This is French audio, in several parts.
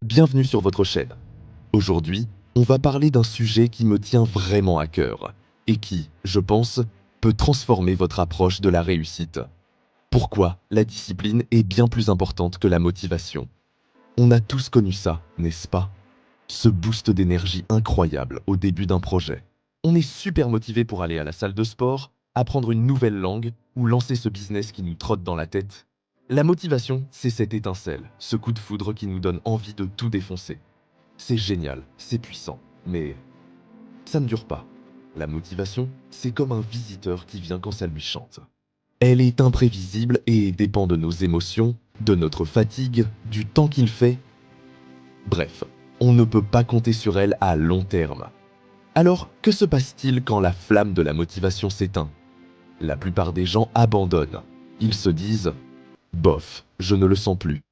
bienvenue sur votre chaîne. Aujourd'hui, on va parler d'un sujet qui me tient vraiment à cœur et qui, je pense, peut transformer votre approche de la réussite. Pourquoi la discipline est bien plus importante que la motivation? On a tous connu ça, n'est-ce pas? Ce boost d'énergie incroyable au début d'un projet. On est super motivé pour aller à la salle de sport, apprendre une nouvelle langue ou lancer ce business qui nous trotte dans la tête. La motivation, c'est cette étincelle, ce coup de foudre qui nous donne envie de tout défoncer. C'est génial, c'est puissant, mais ça ne dure pas. La motivation, c'est comme un visiteur qui vient quand ça lui chante. Elle est imprévisible et dépend de nos émotions, de notre fatigue, du temps qu'il fait. Bref, on ne peut pas compter sur elle à long terme. Alors, que se passe-t-il quand la flamme de la motivation s'éteint? La plupart des gens abandonnent. Ils se disent « bof, je ne le sens plus ».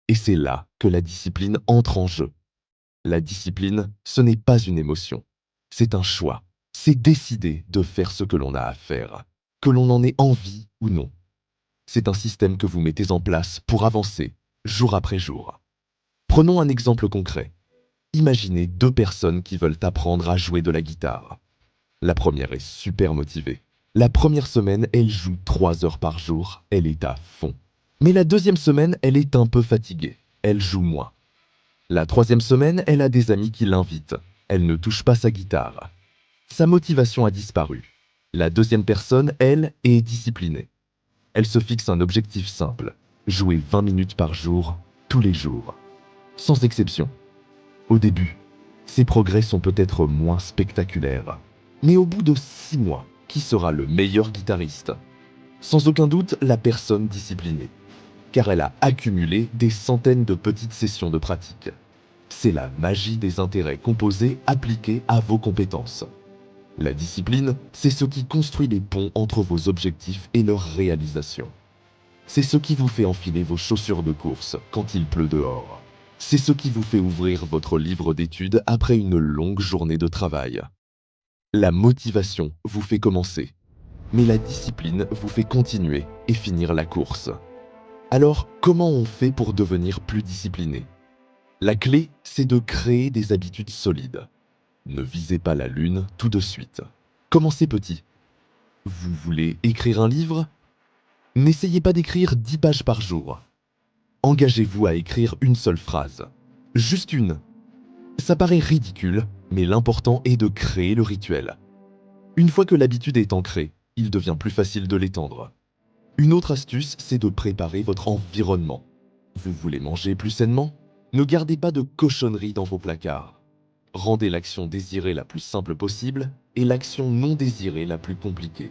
Et c'est là que la discipline entre en jeu. La discipline, ce n'est pas une émotion. C'est un choix. C'est décider de faire ce que l'on a à faire, que l'on en ait envie ou non. C'est un système que vous mettez en place pour avancer, jour après jour. Prenons un exemple concret. Imaginez deux personnes qui veulent apprendre à jouer de la guitare. La première est super motivée. La première semaine, elle joue 3 heures par jour, elle est à fond. Mais la deuxième semaine, elle est un peu fatiguée, elle joue moins. La troisième semaine, elle a des amis qui l'invitent. Elle ne touche pas sa guitare. Sa motivation a disparu. La deuxième personne, elle, est disciplinée. Elle se fixe un objectif simple. Jouer 20 minutes par jour, tous les jours. Sans exception. Au début, ses progrès sont peut-être moins spectaculaires. Mais au bout de 6 mois, qui sera le meilleur guitariste? Sans aucun doute, la personne disciplinée. Car elle a accumulé des centaines de petites sessions de pratique. C'est la magie des intérêts composés appliqués à vos compétences. La discipline, c'est ce qui construit les ponts entre vos objectifs et leur réalisation. C'est ce qui vous fait enfiler vos chaussures de course quand il pleut dehors. C'est ce qui vous fait ouvrir votre livre d'études après une longue journée de travail. La motivation vous fait commencer, mais la discipline vous fait continuer et finir la course. Alors, comment on fait pour devenir plus discipliné? La clé, c'est de créer des habitudes solides. Ne visez pas la lune tout de suite. Commencez petit. Vous voulez écrire un livre? N'essayez pas d'écrire 10 pages par jour. Engagez-vous à écrire une seule phrase. Juste une. Ça paraît ridicule, mais l'important est de créer le rituel. Une fois que l'habitude est ancrée, il devient plus facile de l'étendre. Une autre astuce, c'est de préparer votre environnement. Vous voulez manger plus sainement? Ne gardez pas de cochonneries dans vos placards. Rendez l'action désirée la plus simple possible et l'action non désirée la plus compliquée.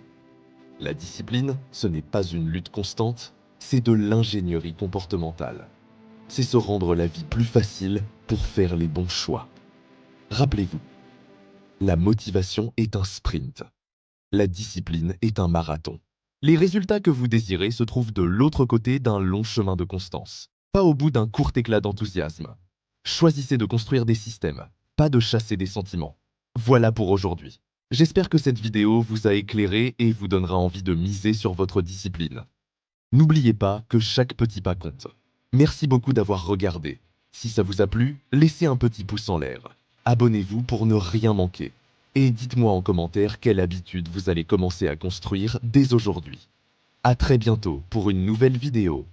La discipline, ce n'est pas une lutte constante, c'est de l'ingénierie comportementale. C'est se rendre la vie plus facile pour faire les bons choix. Rappelez-vous, la motivation est un sprint. La discipline est un marathon. Les résultats que vous désirez se trouvent de l'autre côté d'un long chemin de constance, pas au bout d'un court éclat d'enthousiasme. Choisissez de construire des systèmes, pas de chasser des sentiments. Voilà pour aujourd'hui. J'espère que cette vidéo vous a éclairé et vous donnera envie de miser sur votre discipline. N'oubliez pas que chaque petit pas compte. Merci beaucoup d'avoir regardé. Si ça vous a plu, laissez un petit pouce en l'air. Abonnez-vous pour ne rien manquer. Et dites-moi en commentaire quelle habitude vous allez commencer à construire dès aujourd'hui. À très bientôt pour une nouvelle vidéo.